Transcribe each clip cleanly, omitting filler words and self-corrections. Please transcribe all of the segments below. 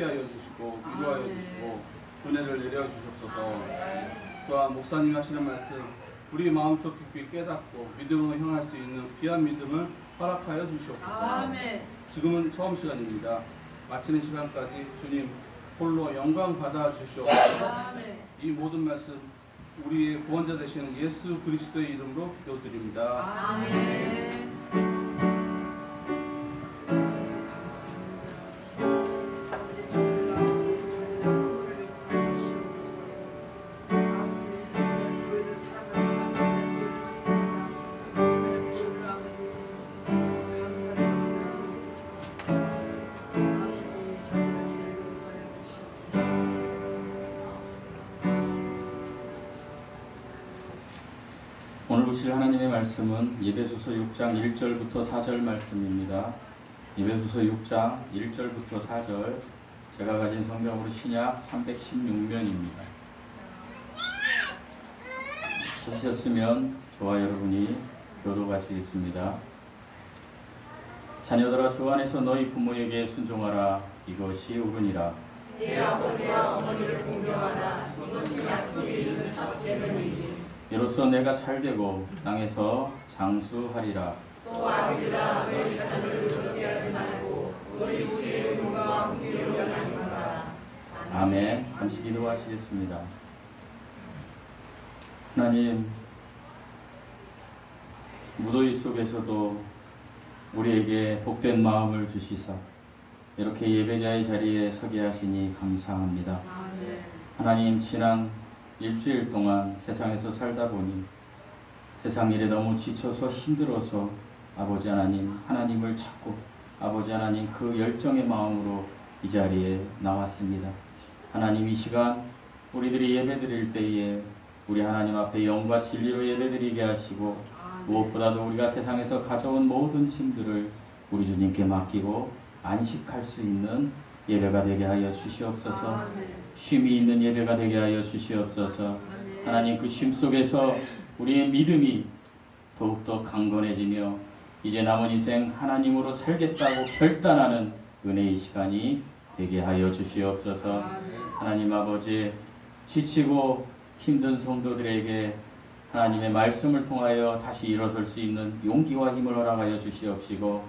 함께하여 주시고 위로하여 주시고 은혜를 내려 주시옵소서. 또한 목사님이 하시는 말씀 우리 마음속 깊이 깨닫고 믿음으로 향할 수 있는 귀한 믿음을 허락하여 주시옵소서. 아멘. 지금은 처음 시간입니다. 마치는 시간까지 주님 홀로 영광 받아 주시옵소서. 아멘. 이 모든 말씀 우리의 구원자 되시는 예수 그리스도의 이름으로 기도드립니다. 아멘. 오늘 보실 하나님의 말씀은 예배소서 6장 1절부터 4절 말씀입니다. 예배소서 6장 1절부터 4절, 제가 가진 성경으로 신약 316면입니다. 찾으셨으면 저와 여러분이 교독하시겠습니다. 자녀들아, 주 안에서 너희 부모에게 순종하라. 이것이 옳으니라. 내 아버지와 어머니를 공경하라. 이것이 약속이 있는 첫 계명이니. 이로써 내가 잘되고 땅에서 장수하리라. 또 아비들아, 너희 자녀를 그렇게 하지 말고 오직 주의 눈과 귀를 열어라. 아멘. 잠시 기도하시겠습니다. 하나님, 무더위 속에서도 우리에게 복된 마음을 주시사 이렇게 예배자의 자리에 서게 하시니 감사합니다. 하나님, 지난 일주일 동안 세상에서 살다 보니 세상 일에 너무 지쳐서 힘들어서 아버지 하나님, 하나님을 찾고 아버지 하나님 그 열정의 마음으로 이 자리에 나왔습니다. 하나님, 이 시간 우리들이 예배드릴 때에 우리 하나님 앞에 영과 진리로 예배드리게 하시고 무엇보다도 우리가 세상에서 가져온 모든 짐들을 우리 주님께 맡기고 안식할 수 있는 예배가 되게 하여 주시옵소서. 쉼이 있는 예배가 되게 하여 주시옵소서. 하나님, 그 쉼 속에서 우리의 믿음이 더욱더 강건해지며 이제 남은 인생 하나님으로 살겠다고 결단하는 은혜의 시간이 되게 하여 주시옵소서. 하나님 아버지, 지치고 힘든 성도들에게 하나님의 말씀을 통하여 다시 일어설 수 있는 용기와 힘을 허락하여 주시옵시고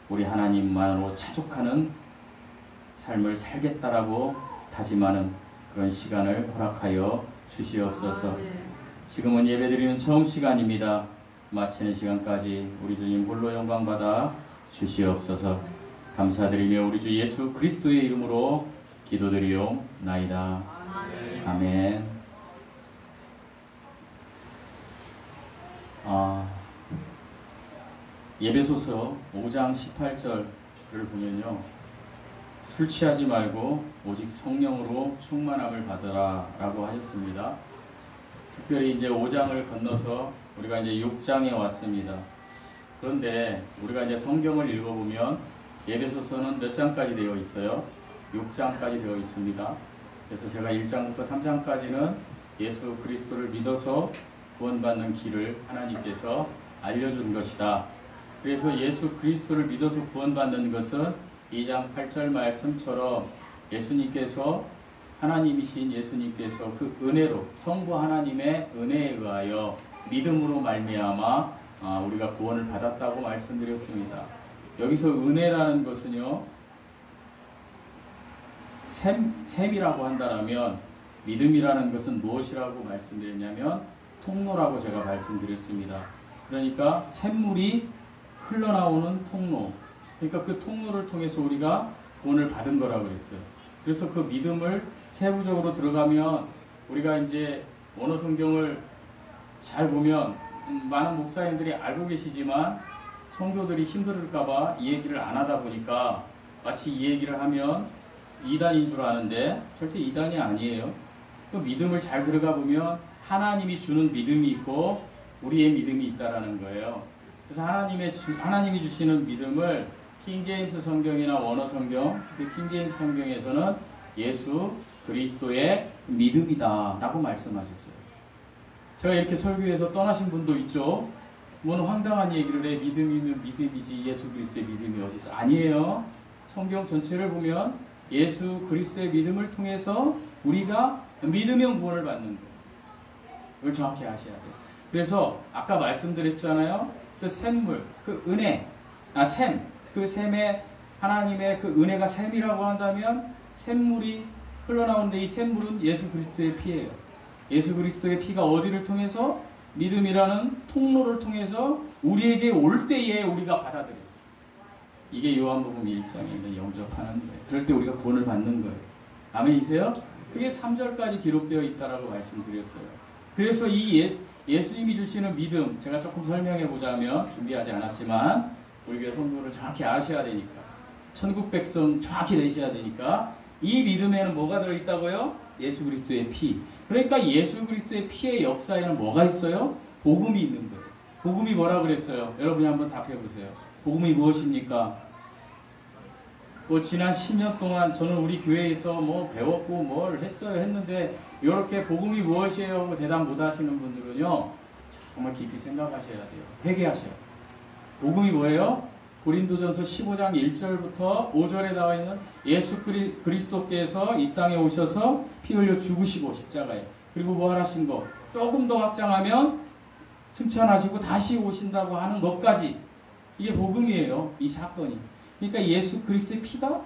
우리 하나님만으로 자족하는 삶을 살겠다라고 다짐하는 그런 시간을 허락하여 주시옵소서. 지금은 예배드리는 처음 시간입니다. 마치는 시간까지 우리 주님 홀로 영광 받아 주시옵소서. 감사드리며 우리 주 예수 그리스도의 이름으로 기도드리옵나이다. 아멘. 예배소서 5장 18절을 보면요, 술 취하지 말고 오직 성령으로 충만함을 받으라 라고 하셨습니다. 특별히 이제 5장을 건너서 우리가 이제 6장에 왔습니다. 그런데 우리가 이제 성경을 읽어보면 예배소서는 몇 장까지 되어 있어요? 6장까지 되어 있습니다. 그래서 제가 1장부터 3장까지는 예수 그리스도를 믿어서 구원받는 길을 하나님께서 알려준 것이다. 그래서 예수 그리스도를 믿어서 구원받는 것은 2장 8절 말씀처럼 예수님께서, 하나님이신 예수님께서 그 은혜로, 성부 하나님의 은혜에 의하여 믿음으로 말미암아 우리가 구원을 받았다고 말씀드렸습니다. 여기서 은혜라는 것은요, 셈이라고 한다면 믿음이라는 것은 무엇이라고 말씀드렸냐면 통로라고 제가 말씀드렸습니다. 그러니까 샘물이 흘러나오는 통로, 그러니까 그 통로를 통해서 우리가 구원을 받은 거라고 그랬어요. 그래서 그 믿음을 세부적으로 들어가면 우리가 이제 원어 성경을 잘 보면 많은 목사님들이 알고 계시지만 성도들이 힘들을까봐 이 얘기를 안 하다 보니까 마치 이 얘기를 하면 이단인 줄 아는데 절대 이단이 아니에요. 그 믿음을 잘 들어가 보면 하나님이 주는 믿음이 있고 우리의 믿음이 있다라는 거예요. 그래서 하나님이 주시는 믿음을 킹제임스 성경이나 원어 성경, 특히 킹제임스 성경에서는 예수 그리스도의 믿음이다 라고 말씀하셨어요. 제가 이렇게 설교해서 떠나신 분도 있죠. 뭔 황당한 얘기를 해. 믿음이면 믿음이지 예수 그리스도의 믿음이 어디 있어. 아니에요. 성경 전체를 보면 예수 그리스도의 믿음을 통해서 우리가 믿으면 구원을 받는 거예요. 이걸 정확히 아셔야 돼요. 그래서 아까 말씀드렸잖아요. 그 샘물, 그 은혜, 샘, 그 샘에 하나님의 그 은혜가 샘이라고 한다면 샘물이 흘러나오는데 이 샘물은 예수 그리스도의 피예요. 예수 그리스도의 피가 어디를 통해서? 믿음이라는 통로를 통해서 우리에게 올 때에 우리가 받아들여요. 이게 요한복음 1장에 영접하는 거예요. 그럴 때 우리가 구원을 받는 거예요. 아멘이세요? 그게 3절까지 기록되어 있다라고 말씀드렸어요. 그래서 이 예수님이 주시는 믿음, 제가 조금 설명해 보자면, 준비하지 않았지만 우리 교회 성도를 정확히 아셔야 되니까, 천국 백성 정확히 되셔야 되니까, 이 믿음에는 뭐가 들어있다고요? 예수 그리스도의 피. 그러니까 예수 그리스도의 피의 역사에는 뭐가 있어요? 복음이 있는 거예요. 복음이 뭐라 그랬어요? 여러분이 한번 답해 보세요. 복음이 무엇입니까? 지난 10년 동안 저는 우리 교회에서 배웠고 뭘 했어요 했는데, 이렇게 복음이 무엇이에요? 대답 못 하시는 분들은요, 정말 깊이 생각하셔야 돼요. 회개하셔야 돼요. 복음이 뭐예요? 고린도전서 15장 1절부터 5절에 나와 있는 예수 그리스도께서 이 땅에 오셔서 피 흘려 죽으시고 십자가에, 그리고 부활하신 거, 조금 더 확장하면 승천하시고 다시 오신다고 하는 것까지, 이게 복음이에요. 이 사건이. 그러니까 예수 그리스도의 피가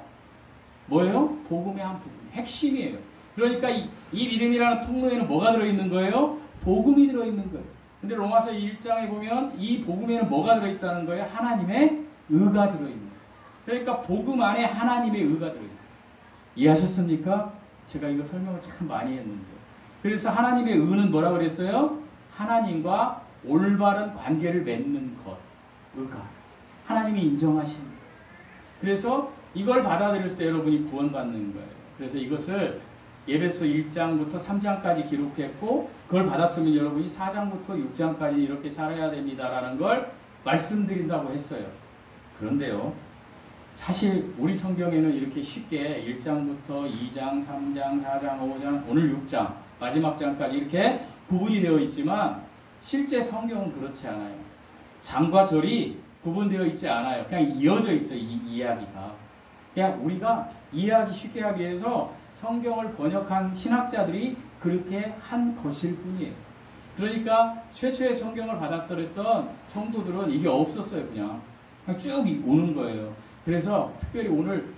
뭐예요? 복음의 한 부분, 핵심이에요. 그러니까 이 믿음이라는 통로에는 뭐가 들어있는 거예요? 복음이 들어있는 거예요. 근데 로마서 1장에 보면 이 복음에는 뭐가 들어있다는 거예요? 하나님의 의가 들어있는 거예요. 그러니까 복음 안에 하나님의 의가 들어있는 거예요. 이해하셨습니까? 제가 이거 설명을 참 많이 했는데, 그래서 하나님의 의는 뭐라고 그랬어요? 하나님과 올바른 관계를 맺는 것, 의가 하나님이 인정하시는 거예요. 그래서 이걸 받아들일 때 여러분이 구원받는 거예요. 그래서 이것을 에베소 1장부터 3장까지 기록했고, 그걸 받았으면 여러분이 4장부터 6장까지 이렇게 살아야 됩니다라는 걸 말씀드린다고 했어요. 그런데요, 사실 우리 성경에는 이렇게 쉽게 1장부터 2장, 3장, 4장, 5장, 오늘 6장, 마지막 장까지 이렇게 구분이 되어 있지만, 실제 성경은 그렇지 않아요. 장과 절이 구분되어 있지 않아요. 그냥 이어져 있어요, 이 이야기가. 그냥 우리가 이해하기 쉽게 하기 위해서 성경을 번역한 신학자들이 그렇게 한 것일 뿐이에요. 그러니까 최초의 성경을 받았던 성도들은 이게 없었어요. 그냥 쭉 오는 거예요. 그래서 특별히 오늘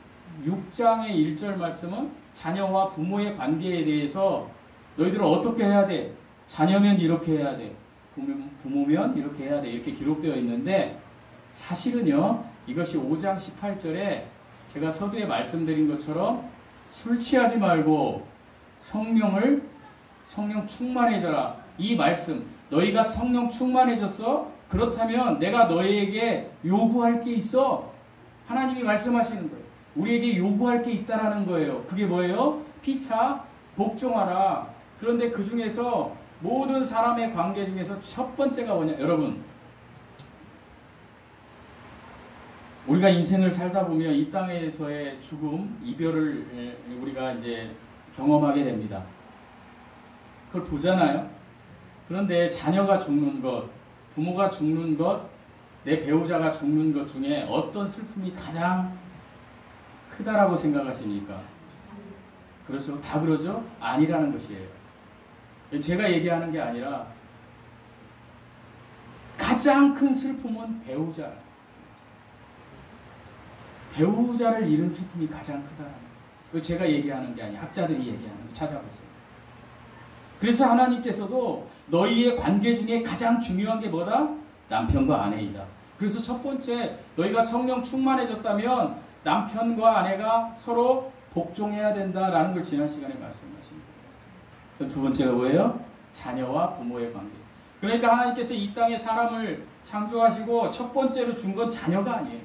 6장의 1절 말씀은 자녀와 부모의 관계에 대해서 너희들은 어떻게 해야 돼? 자녀면 이렇게 해야 돼. 부모면 이렇게 해야 돼. 이렇게 기록되어 있는데, 사실은요, 이것이 5장 18절에 제가 서두에 말씀드린 것처럼 술 취하지 말고 성령 충만해져라. 이 말씀, 너희가 성령 충만해졌어? 그렇다면 내가 너희에게 요구할 게 있어. 하나님이 말씀하시는 거예요. 우리에게 요구할 게 있다라는 거예요. 그게 뭐예요? 피차 복종하라. 그런데 그 중에서 모든 사람의 관계 중에서 첫 번째가 뭐냐? 여러분, 우리가 인생을 살다 보면 이 땅에서의 죽음, 이별을 우리가 이제 경험하게 됩니다. 그걸 보잖아요. 그런데 자녀가 죽는 것, 부모가 죽는 것, 내 배우자가 죽는 것 중에 어떤 슬픔이 가장 크다라고 생각하십니까? 그렇죠? 다 그러죠? 아니라는 것이에요. 제가 얘기하는 게 아니라 가장 큰 슬픔은 배우자를 잃은 슬픔이 가장 크다는 거예요. 제가 얘기하는 게 아니에요. 학자들이 얘기하는 거 찾아보세요. 그래서 하나님께서도 너희의 관계 중에 가장 중요한 게 뭐다? 남편과 아내이다. 그래서 첫 번째, 너희가 성령 충만해졌다면 남편과 아내가 서로 복종해야 된다라는 걸 지난 시간에 말씀하신 거예요. 그럼 두 번째가 뭐예요? 자녀와 부모의 관계. 그러니까 하나님께서 이 땅에 사람을 창조하시고 첫 번째로 준 건 자녀가 아니에요.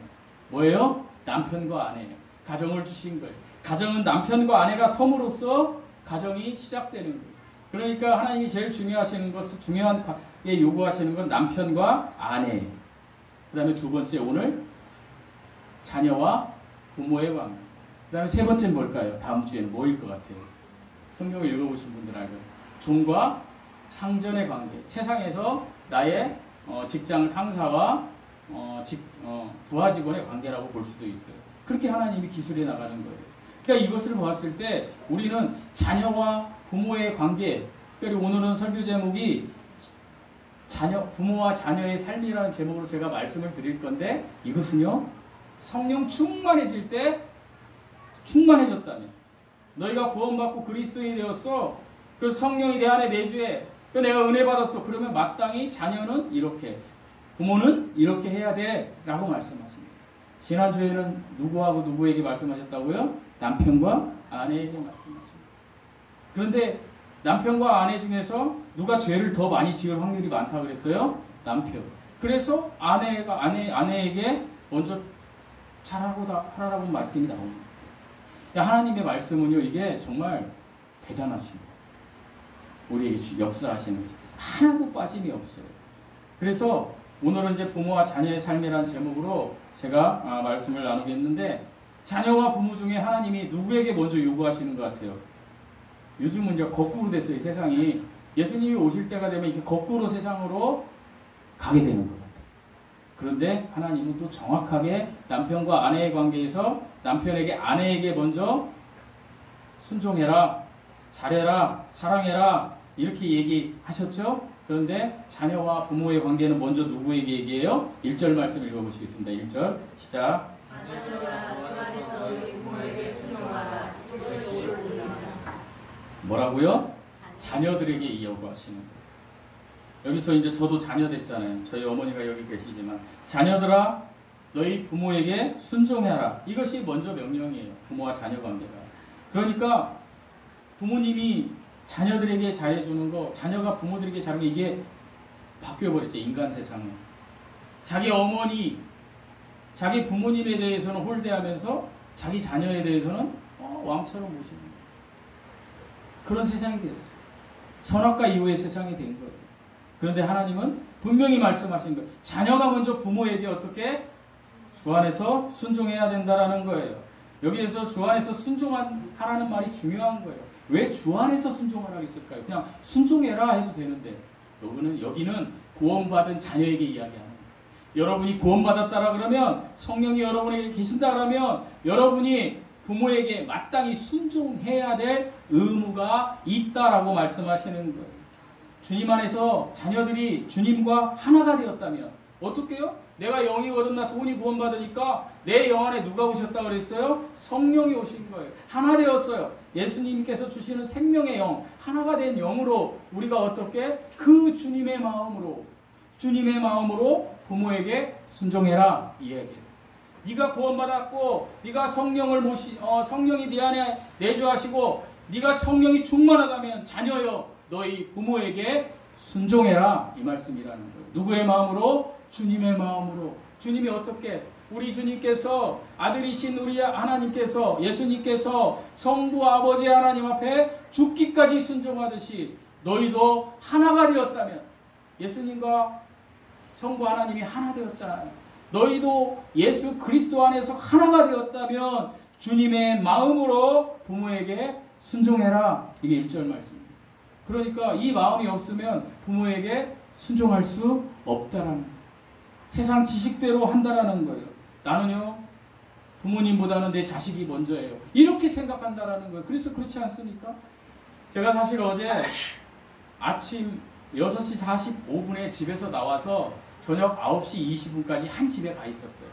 뭐예요? 남편과 아내예요. 가정을 주신 거예요. 가정은 남편과 아내가 섬으로써 가정이 시작되는 거예요. 그러니까 하나님이 제일 중요하게 요구하시는 건 남편과 아내예요. 그 다음에 두 번째, 오늘 자녀와 부모의 관계. 그 다음에 세 번째는 뭘까요? 다음 주에는 뭐일 것 같아요? 성경을 읽어보신 분들 알죠? 종과 상전의 관계. 세상에서 나의 직장 상사와 부하 직원의 관계라고 볼 수도 있어요. 그렇게 하나님이 기술해 나가는 거예요. 그러니까 이것을 보았을 때 우리는 자녀와 부모의 관계, 특별히 오늘은 설교 제목이 부모와 자녀의 삶이라는 제목으로 제가 말씀을 드릴 건데, 이것은요, 성령 충만해질 때 충만해졌다면, 너희가 구원받고 그리스도인이 되었어. 그래서 성령이 내 안에 내주해. 내가 은혜 받았어. 그러면 마땅히 자녀는 이렇게, 부모는 이렇게 해야 돼 라고 말씀하십니다. 지난주에는 누구하고 누구에게 말씀하셨다고요? 남편과 아내에게 말씀하십니다. 그런데 남편과 아내 중에서 누가 죄를 더 많이 지을 확률이 많다고 그랬어요? 남편. 그래서 아내에게 먼저 하라고 말씀이 나옵니다. 하나님의 말씀은요, 이게 정말 대단하십니다. 우리에게 역사하시는 것이 하나도 빠짐이 없어요. 그래서 오늘은 이제 부모와 자녀의 삶이라는 제목으로 제가 말씀을 나누겠는데, 자녀와 부모 중에 하나님이 누구에게 먼저 요구하시는 것 같아요? 요즘은 이제 거꾸로 됐어요, 세상이. 예수님이 오실 때가 되면 이렇게 거꾸로 세상으로 가게 되는 것 같아요. 그런데 하나님은 또 정확하게 남편과 아내의 관계에서 남편에게, 아내에게 먼저 순종해라, 잘해라, 사랑해라 이렇게 얘기하셨죠? 그런데 자녀와 부모의 관계는 먼저 누구에게 얘기해요? 1절 말씀 읽어보시겠습니다. 1절 시작. 자녀들아 주 안에서 너희 부모에게 순종하라. 이것이 옳으니라. 뭐라고요? 자녀들에게 이어가시는 거예요. 여기서 이제 저도 자녀 됐잖아요. 저희 어머니가 여기 계시지만, 자녀들아 너희 부모에게 순종해라. 이것이 먼저 명령이에요. 부모와 자녀 관계가. 그러니까 부모님이 자녀들에게 잘해주는 거, 자녀가 부모들에게 잘하는 거, 이게 바뀌어버렸죠. 인간 세상은. 자기 어머니, 자기 부모님에 대해서는 홀대하면서 자기 자녀에 대해서는 왕처럼 모시는 거예요. 그런 세상이 됐어요. 선악과 이후의 세상이 된 거예요. 그런데 하나님은 분명히 말씀하신 거예요. 자녀가 먼저 부모에게 어떻게? 주 안에서 순종해야 된다라는 거예요. 여기에서 주 안에서 순종하라는 말이 중요한 거예요. 왜 주 안에서 순종하라고 했을까요? 그냥 순종해라 해도 되는데, 여기는 구원받은 자녀에게 이야기하는 거예요. 여러분이 구원받았다라 그러면, 성령이 여러분에게 계신다 그러면 여러분이 부모에게 마땅히 순종해야 될 의무가 있다라고 말씀하시는 거예요. 주님 안에서 자녀들이 주님과 하나가 되었다면 어떻게 해요? 내가 영이 거듭나서 혼이 구원받으니까 내 영 안에 누가 오셨다고 그랬어요? 성령이 오신 거예요. 하나 되었어요. 예수님께서 주시는 생명의 영, 하나가 된 영으로 우리가 어떻게? 그 주님의 마음으로 부모에게 순종해라 이 얘기예요. 네가 구원받았고 네가 성령이 네 안에 내주하시고 네가 성령이 충만하다면 자녀여 너희 부모에게 순종해라 이 말씀이라는 거예요. 누구의 마음으로? 주님의 마음으로. 주님이 어떻게? 우리 주님께서, 아들이신 우리 하나님께서, 예수님께서 성부 아버지 하나님 앞에 죽기까지 순종하듯이 너희도 하나가 되었다면, 예수님과 성부 하나님이 하나 되었잖아요. 너희도 예수 그리스도 안에서 하나가 되었다면 주님의 마음으로 부모에게 순종해라. 이게 1절 말씀입니다. 그러니까 이 마음이 없으면 부모에게 순종할 수 없다라는 거예요. 세상 지식대로 한다라는 거예요. 나는요, 부모님보다는 내 자식이 먼저예요. 이렇게 생각한다라는 거예요. 그래서 그렇지 않습니까? 제가 사실 어제 아침 6시 45분에 집에서 나와서 저녁 9시 20분까지 한 집에 가 있었어요.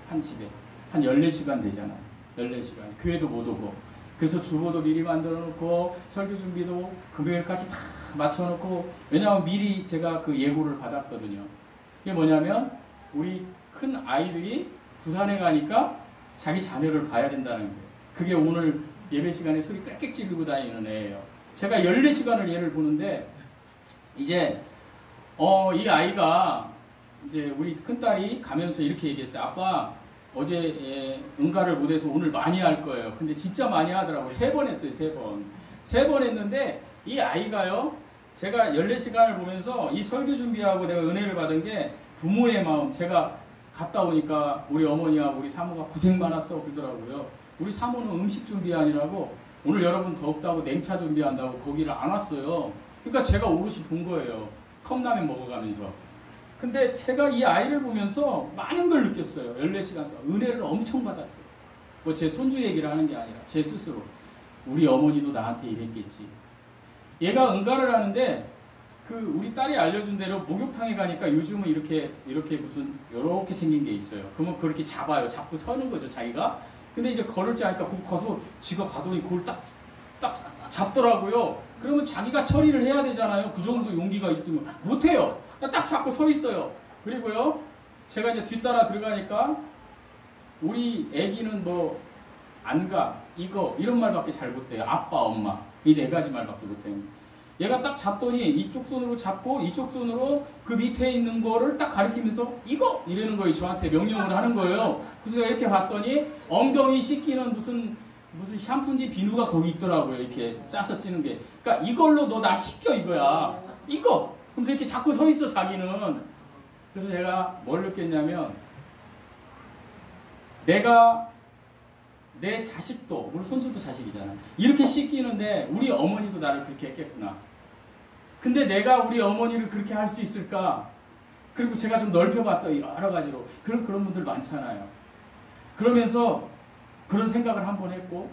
한 집에. 한 14시간 되잖아요. 14시간. 교회도 못 오고. 그래서 주보도 미리 만들어 놓고 설교 준비도 금요일까지 다 맞춰 놓고, 왜냐하면 미리 제가 그 예고를 받았거든요. 이게 뭐냐면 우리 큰 아이들이 부산에 가니까 자기 자녀를 봐야 된다는 거예요. 그게 오늘 예배 시간에 소리 꽥꽥 지르고 다니는 애예요. 제가 14시간을 얘를 보는데, 이제 이 아이가 이제 우리 큰딸이 가면서 이렇게 얘기했어요. 아빠 어제 응가를 못해서 오늘 많이 할 거예요. 근데 진짜 많이 하더라고요. 3번 했어요. 3번 했는데 이 아이가요, 제가 14시간을 보면서 이 설교 준비하고 내가 은혜를 받은 게 부모의 마음. 제가 갔다 오니까 우리 어머니와 우리 사모가 고생 많았어 그러더라고요. 우리 사모는 음식 준비하느라고 오늘 여러분 덥다고 냉차 준비한다고 거기를 안 왔어요. 그러니까 제가 오롯이 본 거예요. 컵라면 먹어가면서. 근데 제가 이 아이를 보면서 많은 걸 느꼈어요. 14시간 동안 은혜를 엄청 받았어요. 뭐 제 손주 얘기를 하는 게 아니라 제 스스로 우리 어머니도 나한테 이랬겠지. 얘가 응가를 하는데 그 우리 딸이 알려준 대로 목욕탕에 가니까 요즘은 이렇게 무슨 이렇게 생긴 게 있어요. 그러면 그렇게 잡아요. 잡고 서는 거죠 자기가. 근데 이제 걸을 줄 아니까 거기 가서 지가 가더니 그걸 딱 잡더라고요. 그러면 자기가 처리를 해야 되잖아요. 그 정도 용기가 있으면 못해요. 딱 잡고 서 있어요. 그리고요 제가 이제 뒤따라 들어가니까 우리 애기는 뭐 안 가, 이거 이런 말밖에 잘 못해요. 아빠, 엄마 이 네 가지 말밖에 못해요. 얘가 딱 잡더니 이쪽 손으로 잡고 이쪽 손으로 그 밑에 있는 거를 딱 가리키면서 이거 이러는 거예요. 저한테 명령을 하는 거예요. 그래서 제가 이렇게 봤더니 엉덩이 씻기는 무슨 샴푸인지 비누가 거기 있더라고요. 이렇게 짜서 찌는 게. 그러니까 이걸로 너 나 씻겨 이거야. 이거. 그러면서 이렇게 자꾸 서 있어 자기는. 그래서 제가 뭘 느꼈냐면 내가 내 자식도, 우리 손주도 자식이잖아. 이렇게 씻기는데 우리 어머니도 나를 그렇게 했겠구나. 근데 내가 우리 어머니를 그렇게 할 수 있을까? 그리고 제가 좀 넓혀봤어요. 여러 가지로. 그런 분들 많잖아요. 그러면서 그런 생각을 한번 했고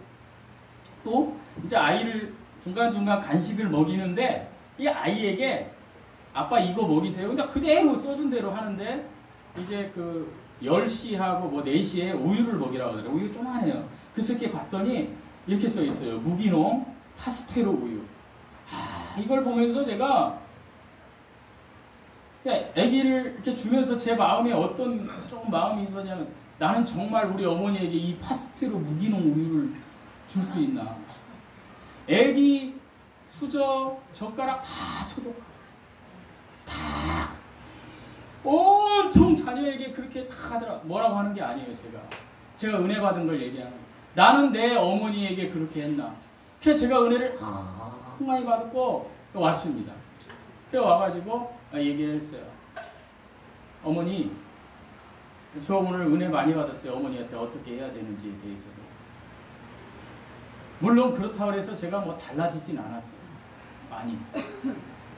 또 이제 아이를 중간중간 간식을 먹이는데 이 아이에게 아빠 이거 먹이세요. 근데 그대로 써준 대로 하는데 이제 그 10시하고 뭐 4시에 우유를 먹이라고 하더라고요. 우유 조그만해요. 그래서 이렇게 봤더니 이렇게 써 있어요. 무기농 파스테로 우유. 이걸 보면서 제가 아기를 이렇게 주면서 제 마음에 어떤 조금 마음이 있었냐면 나는 정말 우리 어머니에게 이 파스테로 무기농 우유를 줄 수 있나. 아기 수저 젓가락 다 소독하고 다 온통 자녀에게 그렇게 다 하더라. 뭐라고 하는 게 아니에요. 제가 은혜 받은 걸 얘기하는 거예요. 나는 내 어머니에게 그렇게 했나. 그래서 제가 은혜를 많이 받았고 왔습니다. 그래서 와가지고 얘기를 했어요. 어머니 저 오늘 은혜 많이 받았어요. 어머니한테 어떻게 해야 되는지에 대해서도. 물론 그렇다고 해서 제가 뭐 달라지진 않았어요. 많이.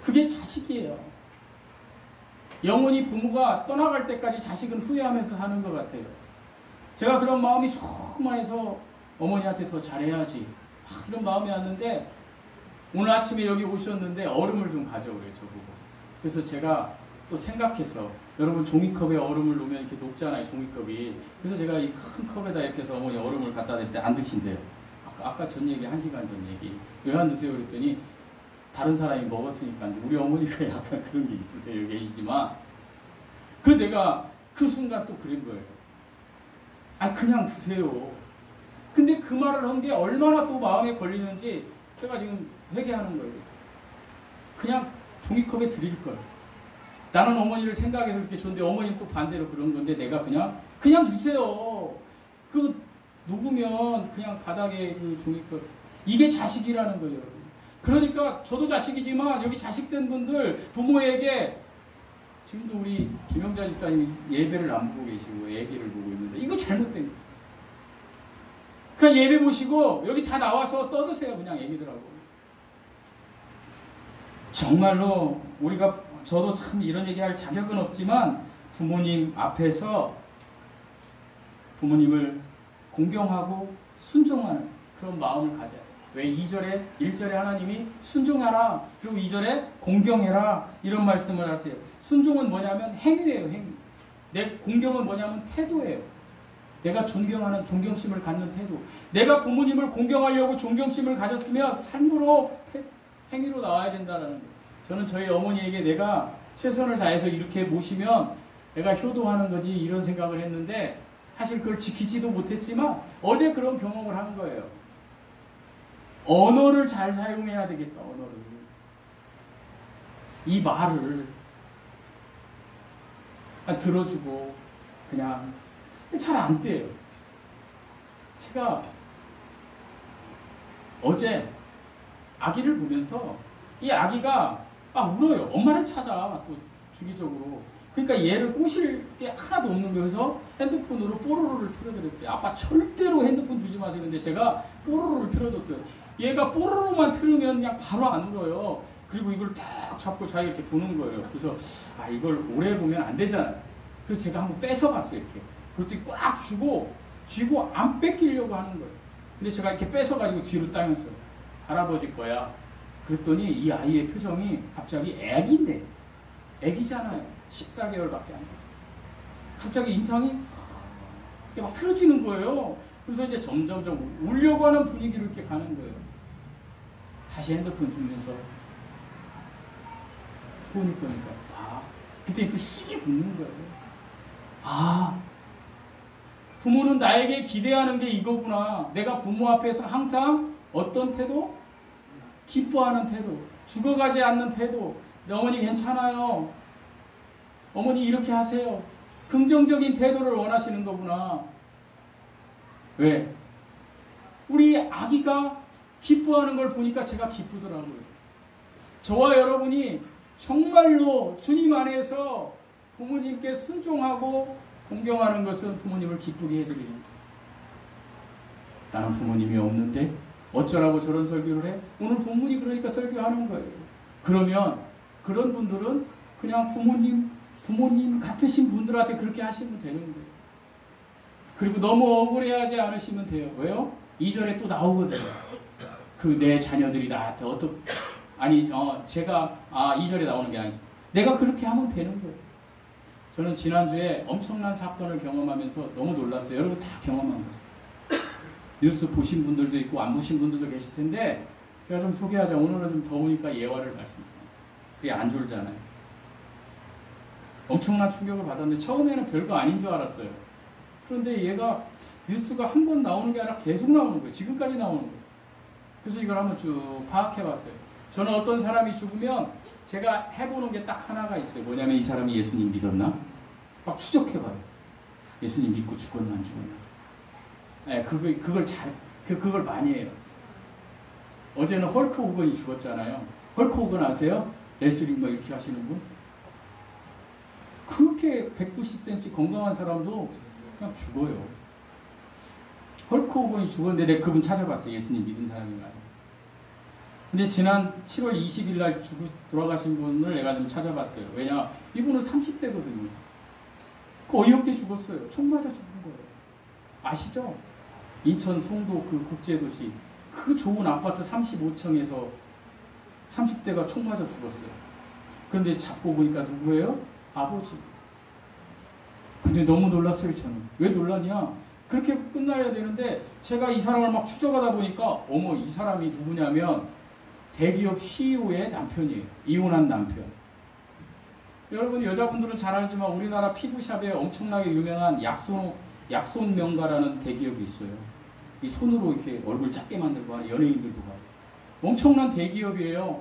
그게 자식이에요. 영원히 부모가 떠나갈 때까지 자식은 후회하면서 사는 것 같아요. 제가 그런 마음이 조금만 해서 어머니한테 더 잘해야지 이런 마음이 왔는데 오늘 아침에 여기 오셨는데 얼음을 좀 가져오래요. 저보고. 그래서 제가 또 생각해서 여러분 종이컵에 얼음을 놓으면 이렇게 녹잖아요. 종이컵이. 그래서 제가 이 큰 컵에다 이렇게 해서 어머니 얼음을 갖다 댈 때 안 드신대요. 아까 전 얘기 1시간 전 얘기. 왜 안 드세요? 그랬더니 다른 사람이 먹었으니까. 우리 어머니가 약간 그런 게 있으세요. 계시지만 내가 그 순간 또 그런 거예요. 그냥 드세요. 근데 그 말을 한 게 얼마나 또 마음에 걸리는지 제가 지금 회개하는 거예요. 그냥 종이컵에 드릴 걸. 나는 어머니를 생각해서 그렇게 줬는데 어머니는 또 반대로 그런 건데 내가 그냥 드세요. 그 녹으면 그냥 바닥에 그 종이컵. 이게 자식이라는 거예요. 그러니까 저도 자식이지만 여기 자식된 분들 부모에게 지금도 우리 김영자 집사님이 예배를 안 보고 계시고 애기를 보고 있는데 이거 잘못된 거예요. 그냥 예배 보시고 여기 다 나와서 떠드세요. 그냥 애기들하고. 정말로 저도 참 이런 얘기할 자격은 없지만 부모님 앞에서 부모님을 공경하고 순종하는 그런 마음을 가져야 돼요. 왜 1절에 하나님이 순종하라 그리고 2절에 공경해라 이런 말씀을 하세요. 순종은 뭐냐면 행위예요. 행위. 내 공경은 뭐냐면 태도예요. 내가 존경하는 존경심을 갖는 태도. 내가 부모님을 공경하려고 존경심을 가졌으면 삶으로 행위로 나와야 된다는 거예요. 저는 저희 어머니에게 내가 최선을 다해서 이렇게 모시면 내가 효도하는 거지 이런 생각을 했는데 사실 그걸 지키지도 못했지만 어제 그런 경험을 한 거예요. 언어를 잘 사용해야 되겠다. 언어를. 이 말을 들어주고 그냥 잘 안 돼요. 제가 어제 아기를 보면서 이 아기가 울어요. 엄마를 찾아 또 주기적으로. 그러니까 얘를 꼬실 게 하나도 없는 거예요. 그래서 핸드폰으로 뽀로로를 틀어드렸어요. 아빠 절대로 핸드폰 주지 마세요. 근데 제가 뽀로로를 틀어줬어요. 얘가 뽀로로만 틀으면 그냥 바로 안 울어요. 그리고 이걸 딱 잡고 자기가 이렇게 보는 거예요. 그래서 이걸 오래 보면 안 되잖아요. 그래서 제가 한번 뺏어봤어요. 이렇게. 그랬더니 꽉 주고 쥐고 안 뺏기려고 하는 거예요. 근데 제가 이렇게 뺏어가지고 뒤로 따였어요. 할아버지 거야. 그랬더니 이 아이의 표정이 갑자기 애기인데, 애기잖아요. 14개월밖에 안 돼요. 갑자기 인상이 막 틀어지는 거예요. 그래서 이제 점점점 울려고 하는 분위기로 이렇게 가는 거예요. 다시 핸드폰 주면서 손이 보니까 그때 또 시계 붙는 거예요. 부모는 나에게 기대하는 게 이거구나. 내가 부모 앞에서 항상 어떤 태도? 기뻐하는 태도, 죽어가지 않는 태도. 어머니 괜찮아요. 어머니 이렇게 하세요. 긍정적인 태도를 원하시는 거구나. 왜? 우리 아기가 기뻐하는 걸 보니까 제가 기쁘더라고요. 저와 여러분이 정말로 주님 안에서 부모님께 순종하고 공경하는 것은 부모님을 기쁘게 해드리는 거예요. 나는 부모님이 없는데 어쩌라고 저런 설교를 해? 오늘 본문이 그러니까 설교하는 거예요. 그러면 그런 분들은 그냥 부모님 같으신 분들한테 그렇게 하시면 되는 거예요. 그리고 너무 억울해하지 않으시면 돼요. 왜요? 2절에 또 나오거든요. 그 내 자녀들이 나한테 제가 2절에 나오는 게 아니죠. 내가 그렇게 하면 되는 거예요. 저는 지난주에 엄청난 사건을 경험하면서 너무 놀랐어요. 여러분 다 경험한 거죠. 뉴스 보신 분들도 있고 안 보신 분들도 계실 텐데 제가 좀 소개하자. 오늘은 좀 더우니까 예화를 말씀드립니다. 그게 안 졸잖아요. 엄청난 충격을 받았는데 처음에는 별거 아닌 줄 알았어요. 그런데 얘가 뉴스가 한 번 나오는 게 아니라 계속 나오는 거예요. 지금까지 나오는 거예요. 그래서 이걸 한번 쭉 파악해봤어요. 저는 어떤 사람이 죽으면 제가 해보는 게 딱 하나가 있어요. 뭐냐면 이 사람이 예수님 믿었나? 막 추적해봐요. 예수님 믿고 죽었나 안 죽었나? 네, 그걸 많이 해요. 어제는 헐크 호건이 죽었잖아요. 헐크 호건 아세요? 레슬링 막 이렇게 하시는 분? 그렇게 190cm 건강한 사람도 그냥 죽어요. 헐크 호건이 죽었는데 내가 그분 찾아봤어요. 예수님 믿은 사람인가요? 근데 지난 7월 20일 날 돌아가신 분을 내가 좀 찾아봤어요. 왜냐? 이분은 30대거든요. 어이없게 죽었어요. 총 맞아 죽은 거예요. 아시죠? 인천 송도 그 국제도시 그 좋은 아파트 35층에서 30대가 총 맞아 죽었어요. 그런데 잡고 보니까 누구예요? 아버지. 근데 너무 놀랐어요. 저는. 왜 놀랐냐? 그렇게 끝나야 되는데 제가 이 사람을 막 추적하다 보니까 어머 이 사람이 누구냐면 대기업 CEO의 남편이에요. 이혼한 남편. 여러분 여자분들은 잘 알지만 우리나라 피부샵에 엄청나게 유명한 약손 명가라는 대기업이 있어요. 이 손으로 이렇게 얼굴 작게 만들고 하는 연예인들도 가요. 엄청난 대기업이에요.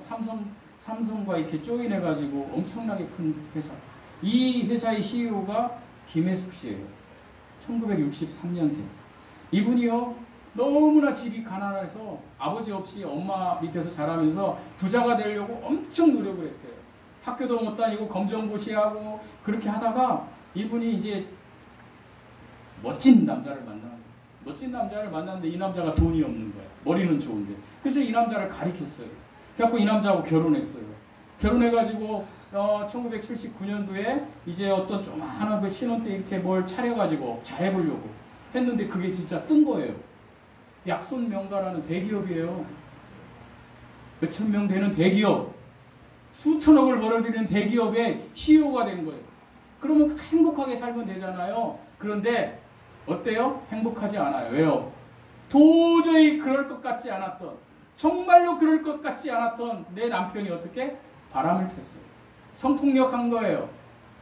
삼성과 이렇게 조인해가지고 엄청나게 큰 회사. 이 회사의 CEO가 김혜숙 씨예요. 1963년생. 이분이요 너무나 집이 가난해서 아버지 없이 엄마 밑에서 자라면서 부자가 되려고 엄청 노력을 했어요. 학교도 못 다니고 검정고시하고 그렇게 하다가 이분이 이제 멋진 남자를 만났는데 이 남자가 돈이 없는 거야. 머리는 좋은데. 그래서 이 남자를 가리켰어요. 그래갖고 이 남자하고 결혼했어요. 결혼해가지고 1979년도에 이제 어떤 조그마한 그 신혼 때 이렇게 뭘 차려가지고 잘해보려고 했는데 그게 진짜 뜬 거예요. 약손 명가라는 대기업이에요. 몇천 명 되는 대기업. 수천억을 벌어들이는 대기업의 CEO가 된 거예요. 그러면 행복하게 살면 되잖아요. 그런데 어때요? 행복하지 않아요. 왜요? 도저히 그럴 것 같지 않았던, 정말로 그럴 것 같지 않았던 내 남편이 어떻게? 바람을 폈어요. 성폭력한 거예요.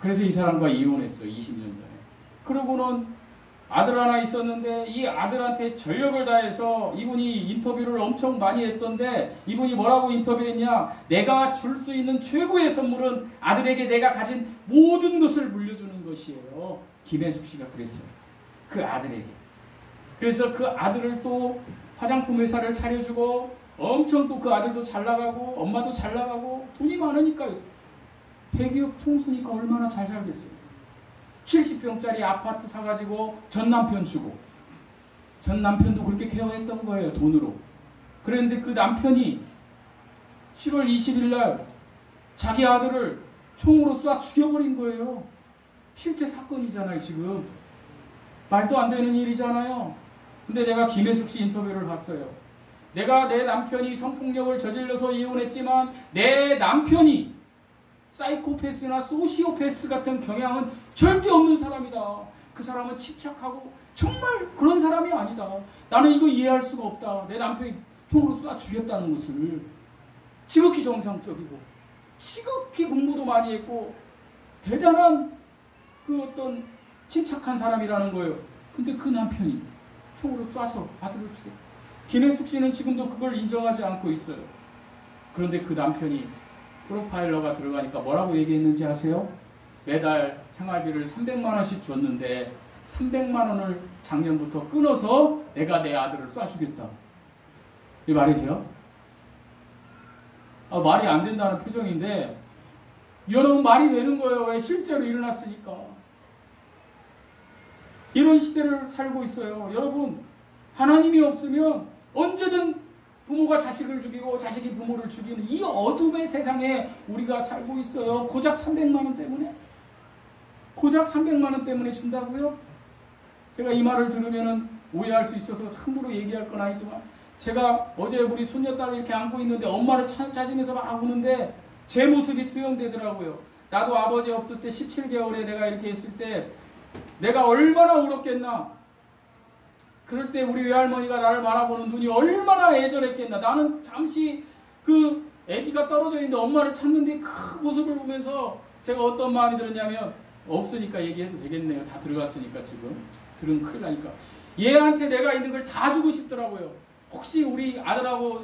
그래서 이 사람과 이혼했어요. 20년 전에. 그러고는 아들 하나 있었는데 이 아들한테 전력을 다해서 이분이 인터뷰를 엄청 많이 했던데 이분이 뭐라고 인터뷰했냐? 내가 줄 수 있는 최고의 선물은 아들에게 내가 가진 모든 것을 물려주는 것이에요. 김혜숙 씨가 그랬어요. 그 아들에게. 그래서 그 아들을 또 화장품 회사를 차려주고 엄청 또 그 아들도 잘 나가고 엄마도 잘 나가고 돈이 많으니까 대기업 총수니까 얼마나 잘 살겠어요. 70평짜리 아파트 사가지고 전 남편 주고 전 남편도 그렇게 케어했던 거예요. 돈으로. 그랬는데 그 남편이 7월 20일 날 자기 아들을 총으로 쏴 죽여버린 거예요. 실제 사건이잖아요. 지금 말도 안 되는 일이잖아요. 근데 내가 김혜숙 씨 인터뷰를 봤어요. 내가 내 남편이 성폭력을 저질러서 이혼했지만 내 남편이 사이코패스나 소시오패스 같은 경향은 절대 없는 사람이다. 그 사람은 침착하고 정말 그런 사람이 아니다. 나는 이거 이해할 수가 없다. 내 남편이 총으로 쏴 죽였다는 것을. 지극히 정상적이고 지극히 공부도 많이 했고 대단한 그 어떤 침착한 사람이라는 거예요. 근데 그 남편이 총으로 쏴서 아들을 죽여. 김혜숙 씨는 지금도 그걸 인정하지 않고 있어요. 그런데 그 남편이 프로파일러가 들어가니까 뭐라고 얘기했는지 아세요? 매달 생활비를 300만 원씩 줬는데 300만 원을 작년부터 끊어서 내가 내 아들을 쏴주겠다. 이 말이 돼요? 말이 안 된다는 표정인데 여러분 말이 되는 거예요. 왜? 실제로 일어났으니까. 이런 시대를 살고 있어요. 여러분 하나님이 없으면 언제든 부모가 자식을 죽이고 자식이 부모를 죽이는 이 어둠의 세상에 우리가 살고 있어요. 고작 300만 원 때문에? 고작 300만 원 때문에 준다고요? 제가 이 말을 들으면 오해할 수 있어서 함부로 얘기할 건 아니지만 제가 어제 우리 손녀딸을 이렇게 안고 있는데 엄마를 찾으면서 막 우는데 제 모습이 투영되더라고요. 나도 아버지 없을 때 17개월에 내가 이렇게 했을 때 내가 얼마나 울었겠나. 그럴 때 우리 외할머니가 나를 바라보는 눈이 얼마나 애절했겠나. 나는 잠시 그 아기가 떨어져 있는데 엄마를 찾는데 그 모습을 보면서 제가 어떤 마음이 들었냐면 없으니까 얘기해도 되겠네요. 다 들어갔으니까 지금. 들으면 큰일 나니까. 얘한테 내가 있는 걸 다 주고 싶더라고요. 혹시 우리 아들하고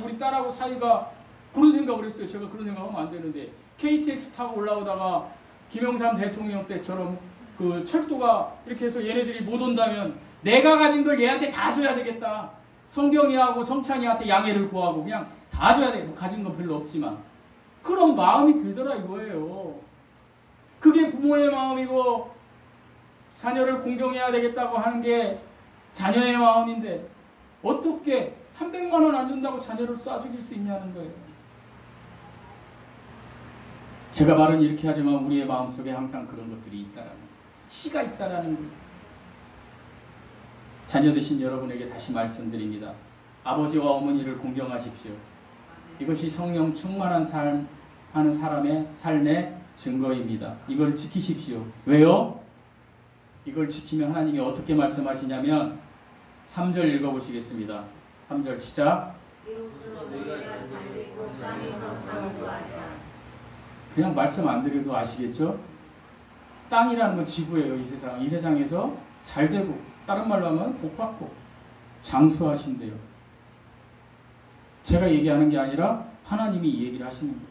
우리 딸하고 사이가 그런 생각을 했어요. 제가 그런 생각하면 안 되는데 KTX 타고 올라오다가 김영삼 대통령 때처럼 그 철도가 이렇게 해서 얘네들이 못 온다면 내가 가진 걸 얘한테 다 줘야 되겠다. 성경이하고 성찬이한테 양해를 구하고 그냥 다 줘야 돼. 뭐 가진 건 별로 없지만 그런 마음이 들더라 이거예요. 그게 부모의 마음이고 자녀를 공경해야 되겠다고 하는 게 자녀의 마음인데 어떻게 300만 원 안 준다고 자녀를 쏴 죽일 수 있냐는 거예요. 제가 말은 이렇게 하지만 우리의 마음속에 항상 그런 것들이 있다라는 거예요. 씨가 있다라는 거예요. 자녀 되신 여러분에게 다시 말씀드립니다. 아버지와 어머니를 공경하십시오. 이것이 성령 충만한 삶 하는 사람의 삶의 증거입니다. 이걸 지키십시오. 왜요? 이걸 지키면 하나님이 어떻게 말씀하시냐면 3절 읽어보시겠습니다. 3절 시작. 그냥 말씀 안 드려도 아시겠죠? 땅이라는 건 지구예요. 이 세상. 이 세상에서 잘 되고 다른 말로 하면 복받고 장수하신대요. 제가 얘기하는 게 아니라 하나님이 이 얘기를 하시는 거예요.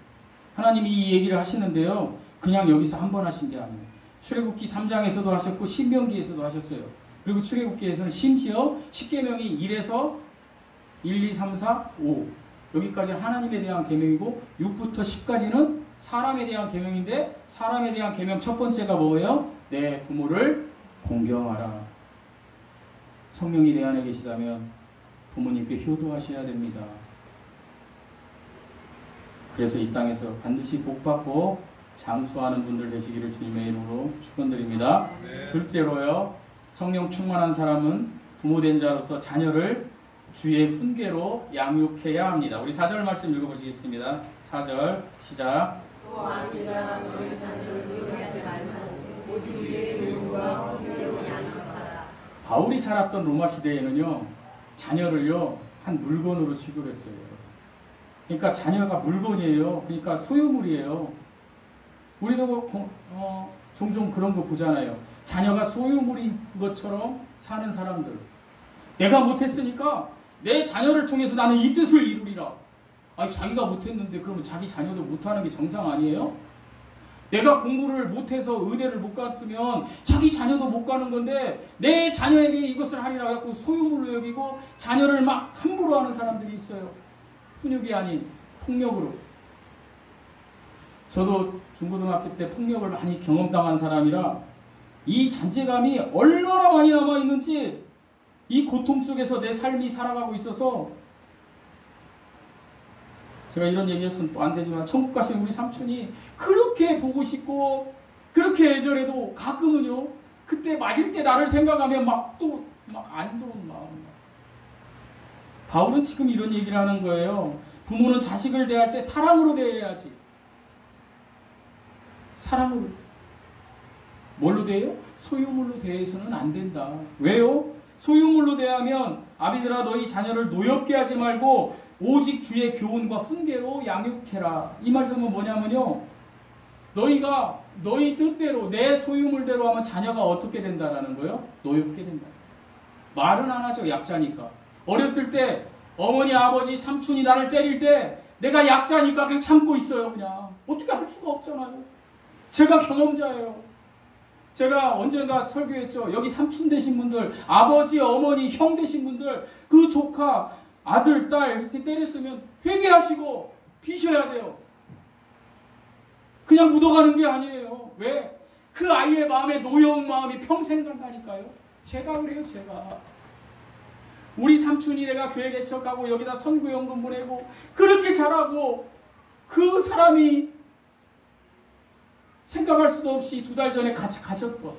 하나님이 이 얘기를 하시는데요. 그냥 여기서 한 번 하신 게 아니에요. 출애굽기 3장에서도 하셨고 신명기에서도 하셨어요. 그리고 출애굽기에서는 심지어 십계명이 1에서 1, 2, 3, 4, 5 여기까지는 하나님에 대한 계명이고 6부터 10까지는 사람에 대한 계명인데 사람에 대한 계명 첫 번째가 뭐예요? 내 부모를 공경하라. 성령이 내 안에 계시다면 부모님께 효도하셔야 됩니다. 그래서 이 땅에서 반드시 복받고 장수하는 분들 되시기를 주님의 이름으로 축원드립니다. 둘째로요. 성령 충만한 사람은 부모된 자로서 자녀를 주의 훈계로 양육해야 합니다. 우리 4절 말씀 읽어보시겠습니다. 4절 시작. 또한 네가 너희 자녀를 미워하지 말고 오직 주의 교육과 훈계로 양육하라. 바울이 살았던 로마 시대에는요. 자녀를요. 한 물건으로 취급했어요. 그러니까 자녀가 물건이에요. 그러니까 소유물이에요. 우리도 종종 그런 거 보잖아요. 자녀가 소유물인 것처럼 사는 사람들. 내가 못했으니까 내 자녀를 통해서 나는 이 뜻을 이루리라. 아니 자기가 못했는데 그러면 자기 자녀도 못하는 게 정상 아니에요? 내가 공부를 못해서 의대를 못 갔으면 자기 자녀도 못 가는 건데 내 자녀에게 이것을 하리라 해갖고 소유물로 여기고 자녀를 막 함부로 하는 사람들이 있어요. 훈육이 아닌 폭력으로. 저도 중고등학교 때 폭력을 많이 경험당한 사람이라 이 잔재감이 얼마나 많이 남아있는지 이 고통 속에서 내 삶이 살아가고 있어서 제가 이런 얘기했으면 또 안 되지만 천국 가신 우리 삼촌이 그렇게 보고 싶고 그렇게 애절해도 가끔은요 그때 맞을 때 나를 생각하면 막 또 막 안 좋은 마음. 바울은 지금 이런 얘기를 하는 거예요. 부모는 자식을 대할 때 사랑으로 대해야지. 사랑으로. 뭘로 대해요? 소유물로 대해서는 안 된다. 왜요? 소유물로 대하면 아비들아 너희 자녀를 노엽게 하지 말고 오직 주의 교훈과 훈계로 양육해라. 이 말씀은 뭐냐면요. 너희가 너희 뜻대로 내 소유물대로 하면 자녀가 어떻게 된다라는 거예요? 노엽게 된다. 말은 안 하죠. 약자니까. 어렸을 때 어머니, 아버지, 삼촌이 나를 때릴 때 내가 약자니까 그냥 참고 있어요. 그냥. 어떻게 할 수가 없잖아요. 제가 경험자예요. 제가 언젠가 설교했죠. 여기 삼촌 되신 분들, 아버지, 어머니, 형 되신 분들, 그 조카, 아들, 딸 이렇게 때렸으면 회개하시고 비셔야 돼요. 그냥 묻어가는 게 아니에요. 왜? 그 아이의 마음에 노여운 마음이 평생 간다니까요. 제가 그래요. 제가. 우리 삼촌이 내가 교회 개척하고 여기다 선교연금 보내고 그렇게 잘하고 그 사람이 생각할 수도 없이 2달 전에 같이 가셨어.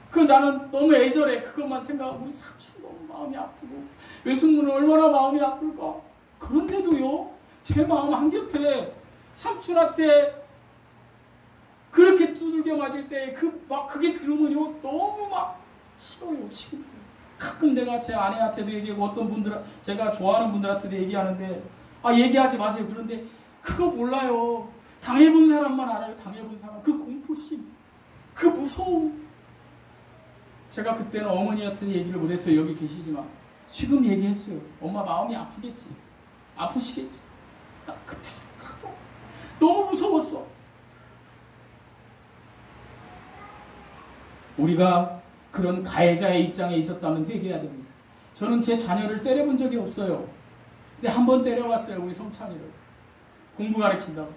그 나는 너무 애절해. 그것만 생각하고 우리 삼촌 너무 마음이 아프고 외숙모는 얼마나 마음이 아플까. 그런데도요. 제 마음 한곁에 삼촌한테 그렇게 두들겨 맞을 때 그게 들으면요. 너무 막 싫어요. 지금. 가끔 내가 제 아내한테도 얘기하고 어떤 분들 제가 좋아하는 분들한테도 얘기하는데 얘기하지 마세요. 그런데 그거 몰라요. 당해본 사람만 알아요. 당해본 사람. 그 공포심, 그 무서움. 제가 그때는 어머니한테 얘기를 못했어요. 여기 계시지만 지금 얘기했어요. 엄마 마음이 아프겠지. 아프시겠지. 딱 그때 너무 무서웠어. 우리가 그런 가해자의 입장에 있었다면 회개해야 됩니다. 저는 제 자녀를 때려본 적이 없어요. 근데 한 번 때려왔어요. 우리 성찬이를. 공부 가르친다고.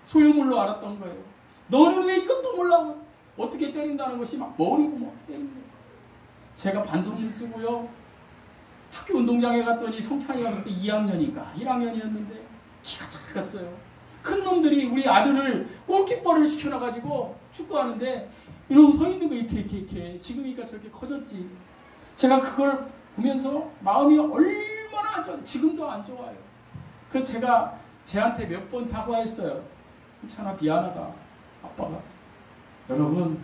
소유물로 알았던 거예요. 너는 왜 이것도 몰라? 어떻게 때린다는 것이 막 머리고 막 때리는 거예요. 제가 반성문 쓰고요. 학교 운동장에 갔더니 성찬이가 그때 2학년인가 1학년이었는데 키가 작았어요. 큰 놈들이 우리 아들을 골키퍼를 시켜놔가지고 축구하는데 이러고 서 있는 거 이렇게 지금이니까 저렇게 커졌지. 제가 그걸 보면서 마음이 얼마나 안 좋아요. 지금도 안 좋아요. 그래서 제가 쟤한테 몇 번 사과했어요. 괜찮아, 미안하다 아빠가. 여러분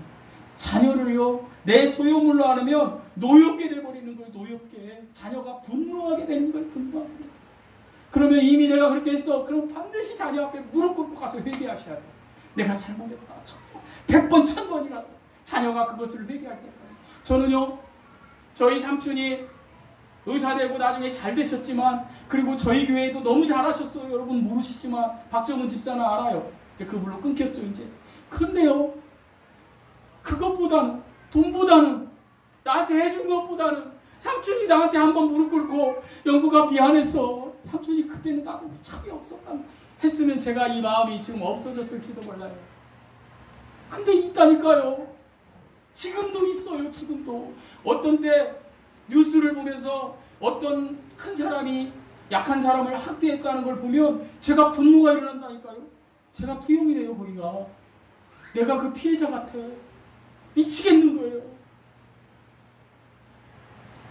자녀를요 내 소유물로 하면 노엽게 돼버리는 거예요. 노엽게. 자녀가 분노하게 되는 거예요. 분노하게. 그러면 이미 내가 그렇게 했어. 그럼 반드시 자녀 앞에 무릎 꿇고 가서 회개하셔야 돼요. 내가 잘못했다. 100번 1000번이라도 자녀가 그것을 회개할 때까지. 저는요 저희 삼촌이 의사 되고 나중에 잘 되셨지만 그리고 저희 교회에도 너무 잘하셨어요. 여러분 모르시지만 박정은 집사는 알아요. 이제 그분로 끊겼죠 이제. 그런데요 그것보다는 돈보다는 나한테 해준 것보다는 삼촌이 나한테 한번 무릎 꿇고 영구가 미안했어. 삼촌이 그때는 나도 척이 없었다 했으면 제가 이 마음이 지금 없어졌을지도 몰라요. 근데 있다니까요. 지금도 있어요. 지금도. 어떤 때 뉴스를 보면서 어떤 큰 사람이 약한 사람을 학대했다는 걸 보면 제가 분노가 일어난다니까요. 제가 투영이 돼요. 거기가. 내가 그 피해자 같아. 미치겠는 거예요.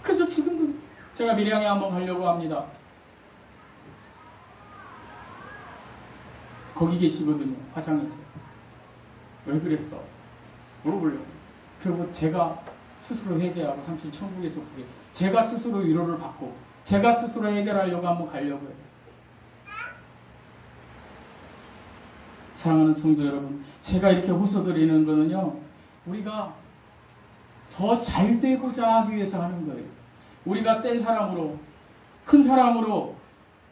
그래서 지금도 제가 밀양에 한번 가려고 합니다. 거기 계시거든요. 화장에서. 왜 그랬어? 물어보려고. 그리고 제가 스스로 회개하고 삼촌 천국에서 그게 제가 스스로 위로를 받고 제가 스스로 해결하려고 한번 가려고요. 사랑하는 성도 여러분, 제가 이렇게 호소드리는 거는요, 우리가 더 잘 되고자 하기 위해서 하는 거예요. 우리가 센 사람으로, 큰 사람으로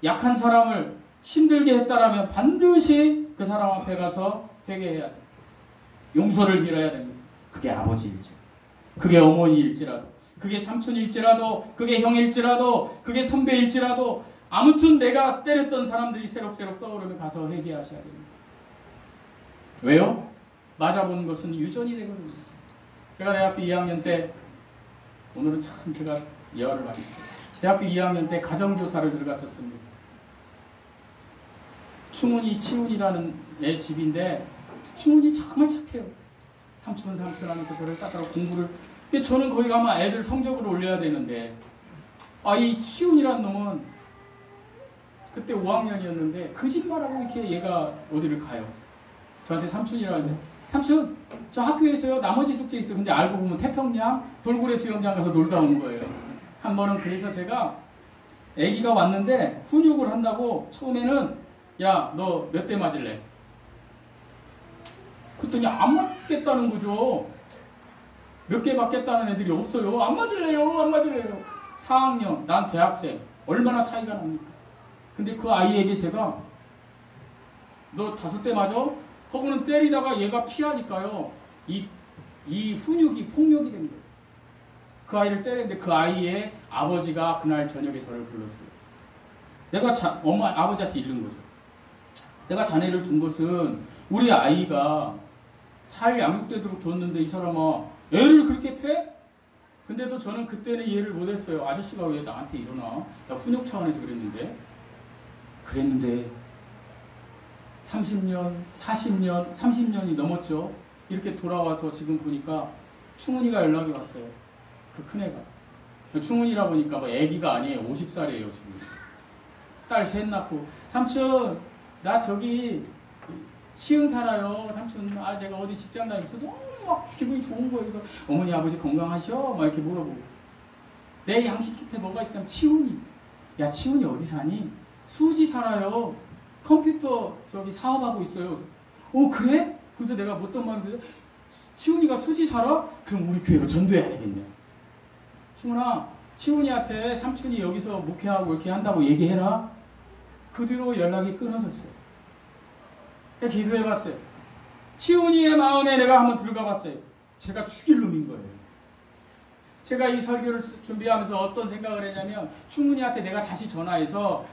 약한 사람을 힘들게 했다라면 반드시 그 사람 앞에 가서 회개해야 돼요. 용서를 빌어야 됩니다. 그게 아버지일지라도, 그게 어머니일지라도, 그게 삼촌일지라도, 그게 형일지라도, 그게 선배일지라도, 아무튼 내가 때렸던 사람들이 새록새록 떠오르면 가서 회개하셔야 됩니다. 왜요? 맞아본 것은 유전이 되거든요. 제가 대학교 2학년 때, 오늘은 참 제가 예화를 많이 했어요. 대학교 2학년 때 가정교사를 들어갔었습니다. 충훈이, 치훈이라는 애 집인데 충훈이 정말 착해요. 삼촌 하면서 저를 따따라 공부를. 근데 저는 거기 가면 애들 성적을 올려야 되는데 이 치훈이란 놈은 그때 5학년이었는데 거짓말하고 이렇게 얘가 어디를 가요. 저한테 삼촌이라고 하는데 삼촌 저 학교에서요 나머지 숙제 있어요. 근데 알고 보면 태평양 돌고래 수영장 가서 놀다 온 거예요. 한 번은 그래서 제가 애기가 왔는데 훈육을 한다고 처음에는 야 너 몇 대 맞을래? 그랬더니 안 맞겠다는 거죠. 몇 개 맞겠다는 애들이 없어요. 안 맞을래요. 안 맞을래요. 4학년 난 대학생 얼마나 차이가 납니까? 근데 그 아이에게 제가 너 5대 맞아? 하고는 때리다가 얘가 피하니까요. 이 훈육이 폭력이 된 거예요. 그 아이를 때렸는데 그 아이의 아버지가 그날 저녁에 저를 불렀어요. 내가 아버지한테 잃는 거죠. 내가 자네를 둔 것은 우리 아이가 잘 양육되도록 뒀는데 이 사람아 애를 그렇게 패? 근데도 저는 그때는 이해를 못했어요. 아저씨가 왜 나한테 이러나? 나 훈육 차원에서 그랬는데 30년, 40년, 30년이 넘었죠. 이렇게 돌아와서 지금 보니까 충훈이가 연락이 왔어요. 그 큰애가. 충훈이라 보니까 뭐 애기가 아니에요. 50살이에요 지금. 딸 셋 낳고. 삼촌 나 저기 시흥 살아요. 삼촌 제가 어디 직장 다니면서 너무 막 기분이 좋은 거예요. 그래서 어머니 아버지 건강하셔? 막 이렇게 물어보고. 내 양식 끝에 뭐가 있으면 치훈이. 야 치훈이 어디 사니? 수지 살아요. 컴퓨터 저기 사업하고 있어요. 그래? 그래서 내가 어떤 마음이 들죠? 치훈이가 수지 살아? 그럼 우리 교회로 전도해야 되겠네. 충훈아, 치훈이한테 삼촌이 여기서 목회하고 이렇게 한다고 얘기해라. 그 뒤로 연락이 끊어졌어요. 기도해봤어요. 치훈이의 마음에 내가 한번 들어가봤어요. 제가 죽일 놈인 거예요. 제가 이 설교를 준비하면서 어떤 생각을 했냐면 충훈이한테 내가 다시 전화해서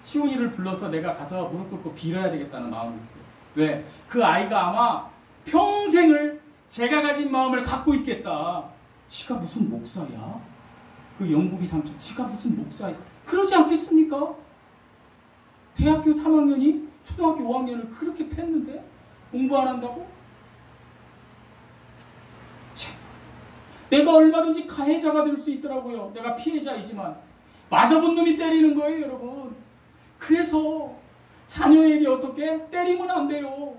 치훈이를 불러서 내가 가서 무릎 꿇고 빌어야 되겠다는 마음이 있어요. 왜? 그 아이가 아마 평생을 제가 가진 마음을 갖고 있겠다. 지가 무슨 목사야? 그 영국이 삼촌 지가 무슨 목사야? 그러지 않겠습니까? 대학교 3학년이 초등학교 5학년을 그렇게 팼는데 공부 안 한다고? 내가 얼마든지 가해자가 될 수 있더라고요. 내가 피해자이지만 맞아본 놈이 때리는 거예요, 여러분. 그래서 자녀에게 어떻게 때리면 안 돼요.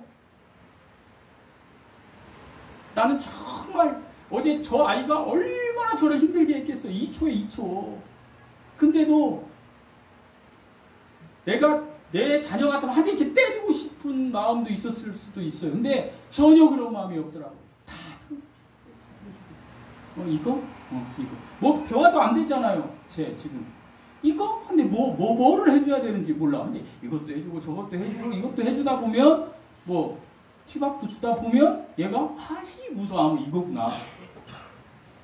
나는 정말 어제 저 아이가 얼마나 저를 힘들게 했겠어요. 2초에 2초. 근데도 내가 내 자녀 같으면 한 대 이렇게 때리고 싶은 마음도 있었을 수도 있어요. 근데 전혀 그런 마음이 없더라고요. 다 들어주고. 이거? 이거. 뭐 대화도 안 되잖아요. 지금. 이거? 근데 뭐를 해줘야 되는지 몰라. 근데 이것도 해주고 저것도 해주고 이것도 해주다 보면 뭐 튀밥도 주다 보면 얘가 웃어. 이거구나.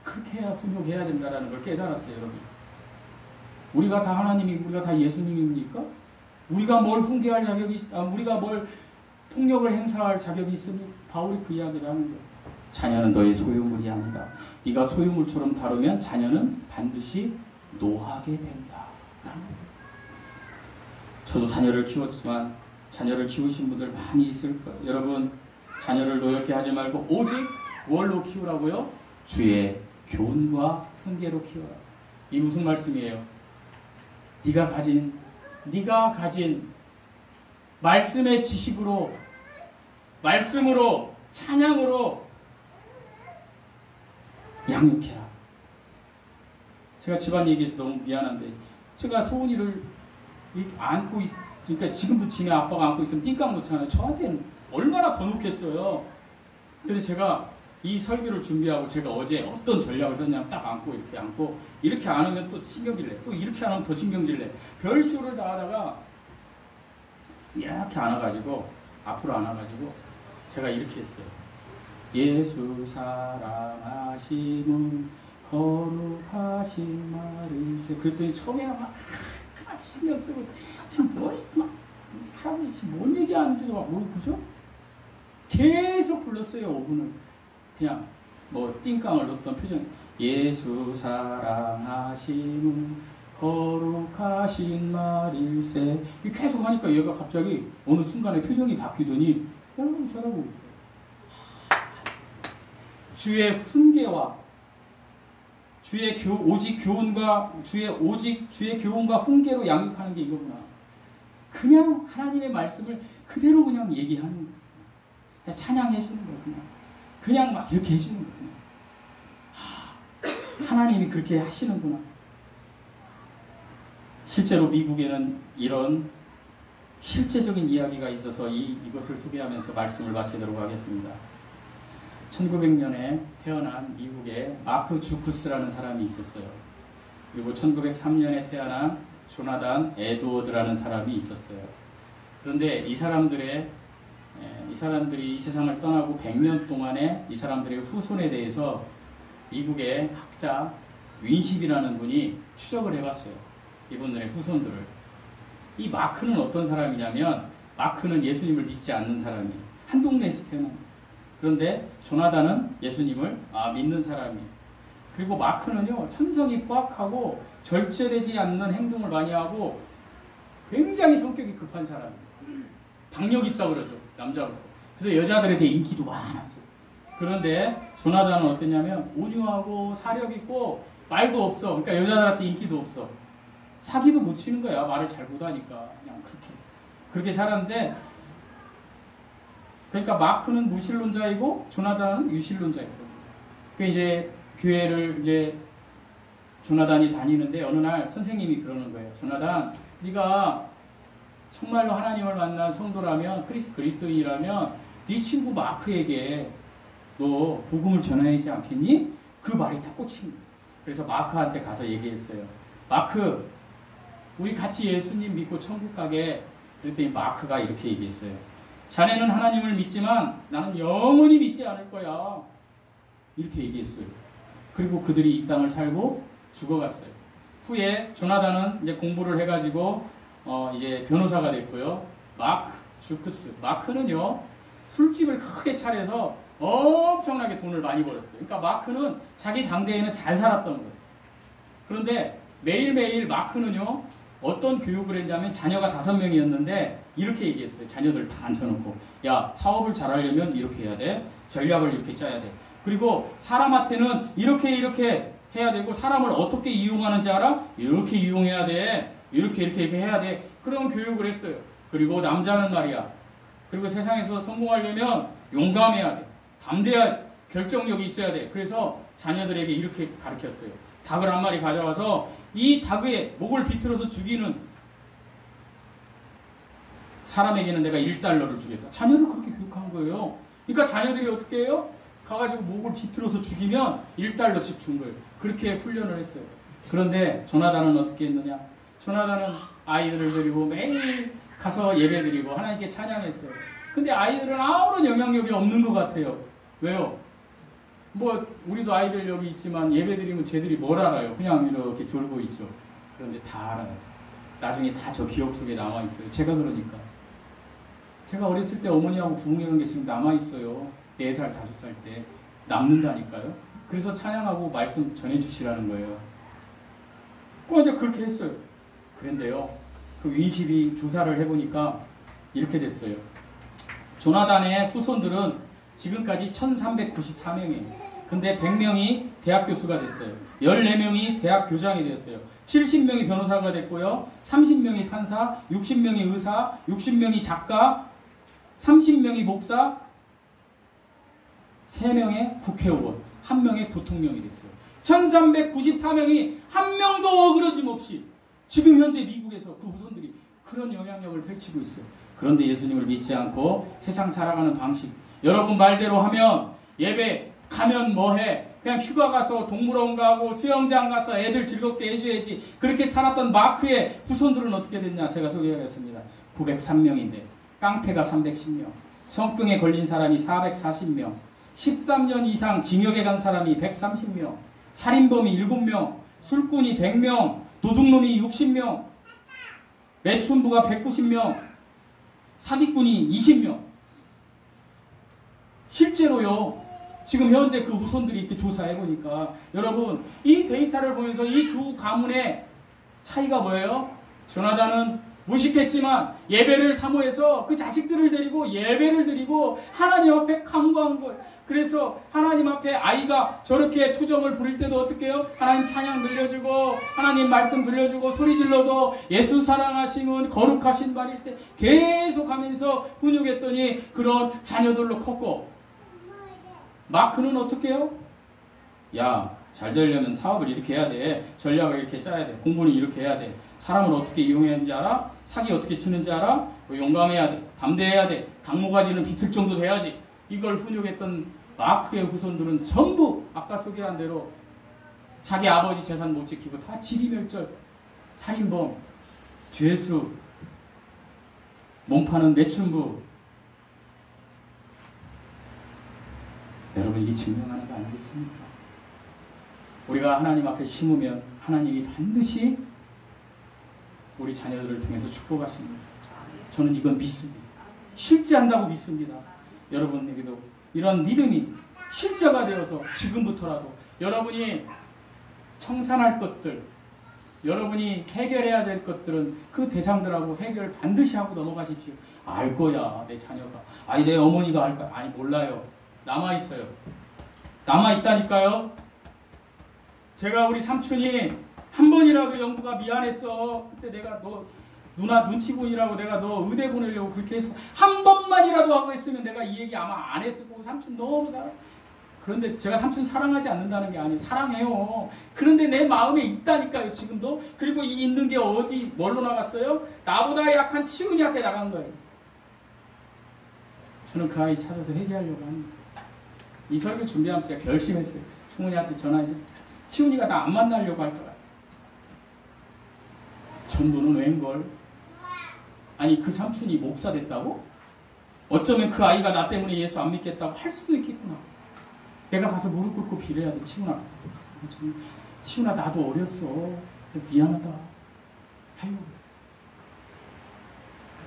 그렇게 해야 훈육해야 된다라는 걸 깨달았어요, 여러분. 우리가 다 하나님이고 우리가 다 예수님입니까? 우리가 뭘 훈계할 자격이 우리가 뭘 폭력을 행사할 자격이 있습니까? 바울이 그 이야기를 하는 거예요. 자녀는 너의 소유물이 아니다. 네가 소유물처럼 다루면 자녀는 반드시 노하게 된다. 저도 자녀를 키웠지만 자녀를 키우신 분들 많이 있을 거예요. 여러분 자녀를 노엽게 하지 말고 오직 뭘로 키우라고요? 주의 교훈과 훈계로 키워라. 이 무슨 말씀이에요? 네가 가진 말씀의 지식으로 말씀으로 찬양으로 양육해라. 제가 집안 얘기해서 너무 미안한데 제가 소은이를 이렇게 안고 그러니까 지금도 지네 아빠가 안고 있으면 띵깡 놓잖아요. 저한테는 얼마나 더 놓겠어요. 그래서 제가 이 설교를 준비하고 제가 어제 어떤 전략을 썼냐면 딱 안고 이렇게 안으면 또 신경질내. 또 이렇게 안으면 더 신경질내. 별수를 다 하다가 이렇게 안아가지고 앞으로 안아가지고 제가 이렇게 했어요. 예수 사랑하심은 거룩하신 말이세. 그랬더니 처음에는 막 신경 쓰고 지금 할아버지 지금 뭔 얘기하는지도 막 모르고 그죠? 계속 불렀어요. 5분을. 그냥 뭐 띵깡을 넣었던 표정. 예수 사랑하심은 거룩하신 말일세. 계속 하니까 얘가 갑자기 어느 순간에 표정이 바뀌더니 여러분 쳐다보고 주의 훈계와 오직 교훈과 주의 교훈과 훈계로 양육하는 게 이거구나. 그냥 하나님의 말씀을 그대로 그냥 얘기하는 거야. 그냥 찬양해 주는 거야. 그냥 막 이렇게 해주는 거야. 하나님이 그렇게 하시는구나. 실제로 미국에는 이런 실제적인 이야기가 있어서 이것을 소개하면서 말씀을 마치도록 하겠습니다. 1900년에 태어난 미국에 마크 주쿠스라는 사람이 있었어요. 그리고 1903년에 태어난 조나단 에드워드라는 사람이 있었어요. 그런데 이 사람들이 이 세상을 떠나고 100년 동안에 이 사람들의 후손에 대해서 미국의 학자 윈십이라는 분이 추적을 해봤어요. 이분들의 후손들을. 이 마크는 어떤 사람이냐면 마크는 예수님을 믿지 않는 사람이에요. 한 동네에서 태어난. 그런데 조나단은 예수님을 믿는 사람이에요. 그리고 마크는요, 천성이 포악하고 절제되지 않는 행동을 많이 하고 굉장히 성격이 급한 사람이에요. 박력 있다고 그러죠, 남자로서. 그래서 여자들에게 인기도 많았어요. 그런데 조나단은 어땠냐면 온유하고 사력 있고 말도 없어. 그러니까 여자들한테 인기도 없어. 사기도 못 치는 거야. 말을 잘 못하니까. 그냥 그렇게 살았는데, 그러니까 마크는 무신론자이고 조나단은 유신론자였거든요. 그 이제 교회를 이제 조나단이 다니는데 어느 날 선생님이 그러는 거예요. 조나단, 네가 정말로 하나님을 만난 성도라면, 그리스도인이라면 네 친구 마크에게 너 복음을 전해야지 않겠니? 그 말이 딱 꽂힌 거예요. 그래서 마크한테 가서 얘기했어요. 마크, 우리 같이 예수님 믿고 천국 가게. 그랬더니 마크가 이렇게 얘기했어요. 자네는 하나님을 믿지만 나는 영원히 믿지 않을 거야. 이렇게 얘기했어요. 그리고 그들이 이 땅을 살고 죽어갔어요. 후에 조나단은 이제 공부를 해가지고 이제 변호사가 됐고요. 마크 주크스. 마크는요, 술집을 크게 차려서 엄청나게 돈을 많이 벌었어요. 그러니까 마크는 자기 당대에는 잘 살았던 거예요. 그런데 매일매일 마크는요, 어떤 교육을 했냐면 자녀가 5명이었는데 이렇게 얘기했어요. 자녀들 다 앉혀놓고, 야, 사업을 잘하려면 이렇게 해야 돼. 전략을 이렇게 짜야 돼. 그리고 사람한테는 이렇게 해야 되고, 사람을 어떻게 이용하는지 알아? 이렇게 이용해야 돼. 이렇게 해야 돼. 그런 교육을 했어요. 그리고 남자는 말이야, 그리고 세상에서 성공하려면 용감해야 돼. 담대해야 돼. 결정력이 있어야 돼. 그래서 자녀들에게 이렇게 가르쳤어요. 닭을 한 마리 가져와서 이 닭의 목을 비틀어서 죽이는 사람에게는 내가 $1를 주겠다. 자녀를 그렇게 교육한 거예요. 그러니까 자녀들이 어떻게 해요? 가가지고 목을 비틀어서 죽이면 $1씩 준 거예요. 그렇게 훈련을 했어요. 그런데 조나단은 어떻게 했느냐? 조나단은 아이들을 데리고 매일 가서 예배드리고 하나님께 찬양했어요. 근데 아이들은 아무런 영향력이 없는 것 같아요. 왜요? 뭐 우리도 아이들 여기 있지만 예배드리면 쟤들이 뭘 알아요? 그냥 이렇게 졸고 있죠. 그런데 다 알아요. 나중에 다 저 기억 속에 남아있어요. 제가 그러니까. 제가 어렸을 때 어머니하고 부흥회한 게 지금 남아있어요. 4살, 5살 때. 남는다니까요. 그래서 찬양하고 말씀 전해주시라는 거예요. 이제 그렇게 했어요. 그런데요, 그 윈십이 조사를 해보니까 이렇게 됐어요. 조나단의 후손들은 지금까지 1394명이에요. 근데 100명이 대학 교수가 됐어요. 14명이 대학 교장이 되었어요. 70명이 변호사가 됐고요. 30명이 판사, 60명이 의사, 60명이 작가, 30명이 목사, 3명의 국회의원, 1명의 부통령이 됐어요. 1394명이 한 명도 어그러짐 없이 지금 현재 미국에서 그 후손들이 그런 영향력을 펼치고 있어요. 그런데 예수님을 믿지 않고 세상 살아가는 방식, 여러분 말대로 하면 예배 가면 뭐해? 그냥 휴가 가서 동물원 가고 수영장 가서 애들 즐겁게 해줘야지. 그렇게 살았던 마크의 후손들은 어떻게 됐냐? 제가 소개하겠습니다. 903명인데 깡패가 310명, 성병에 걸린 사람이 440명, 13년 이상 징역에 간 사람이 130명, 살인범이 7명, 술꾼이 100명, 도둑놈이 60명, 매춘부가 190명, 사기꾼이 20명. 실제로요, 지금 현재 그 후손들이 이렇게 조사해보니까 여러분, 이 데이터를 보면서 이 두 가문의 차이가 뭐예요? 조나단은 무식했지만 예배를 사모해서 그 자식들을 데리고 예배를 드리고 하나님 앞에 간구한 걸. 그래서 하나님 앞에 아이가 저렇게 투정을 부릴 때도 어떻게 해요? 하나님 찬양 들려주고 하나님 말씀 들려주고 소리 질러도 예수 사랑하심은 거룩하신 바일세 계속 하면서 훈육했더니 그런 자녀들로 컸고, 마크는 어떻게 해요? 야, 잘 되려면 사업을 이렇게 해야 돼. 전략을 이렇게 짜야 돼. 공부는 이렇게 해야 돼. 사람을 어떻게 이용해야 하는지 알아? 사기 어떻게 치는지 알아? 용감해야 돼. 담대해야 돼. 닭모가지는 비틀 정도 돼야지. 이걸 훈육했던 마크의 후손들은 전부 아까 소개한 대로 자기 아버지 재산 못 지키고 다 지리멸절, 살인범, 죄수, 몸파는 매춘부. 여러분, 이게 증명하는 거 아니겠습니까? 우리가 하나님 앞에 심으면 하나님이 반드시 우리 자녀들을 통해서 축복하십니다. 저는 이건 믿습니다. 실제한다고 믿습니다. 여러분에게도 이런 믿음이 실제가 되어서 지금부터라도 여러분이 청산할 것들, 여러분이 해결해야 될 것들은 그 대상들하고 해결 반드시 하고 넘어가십시오. 알 거야, 내 자녀가. 아니, 내 어머니가 알 거야. 아니, 몰라요. 남아있어요. 남아있다니까요. 제가 우리 삼촌이 한 번이라도 영구가 미안했어. 그때 내가 너 누나 눈치 보이라고 내가 너 의대 보내려고 그렇게 했어. 한 번만이라도 하고 했으면 내가 이 얘기 아마 안 했을 거고, 삼촌 너무 사랑. 그런데 제가 삼촌 사랑하지 않는다는 게 아니에요. 사랑해요. 그런데 내 마음에 있다니까요, 지금도. 그리고 이 있는 게 어디 뭘로 나갔어요? 나보다 약한 치훈이한테 나간 거예요. 저는 그 아이 찾아서 회개하려고 합니다. 이 설교 준비하면서 제가 결심했어요. 충훈이한테 전화해서 치훈이가 나 안 만나려고 할 것 같아. 전부는 웬걸? 아니, 그 삼촌이 목사 됐다고? 어쩌면 그 아이가 나 때문에 예수 안 믿겠다고 할 수도 있겠구나. 내가 가서 무릎 꿇고 빌어야 돼. 치훈아, 치훈아 나도 어렸어. 미안하다. 하려고.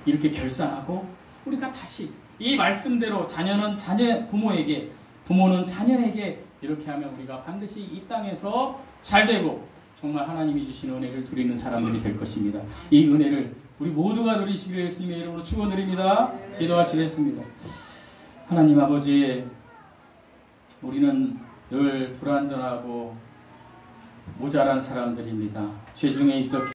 이렇게 결산하고 우리가 다시 이 말씀대로 자녀는 자녀 부모에게, 부모는 자녀에게 이렇게 하면 우리가 반드시 이 땅에서 잘되고 정말 하나님이 주신 은혜를 누리는 사람들이 될 것입니다. 이 은혜를 우리 모두가 누리시기를 예수님의 이름으로 축원드립니다. 기도하시겠습니다. 하나님 아버지, 우리는 늘 불완전하고 모자란 사람들입니다. 죄 중에 있어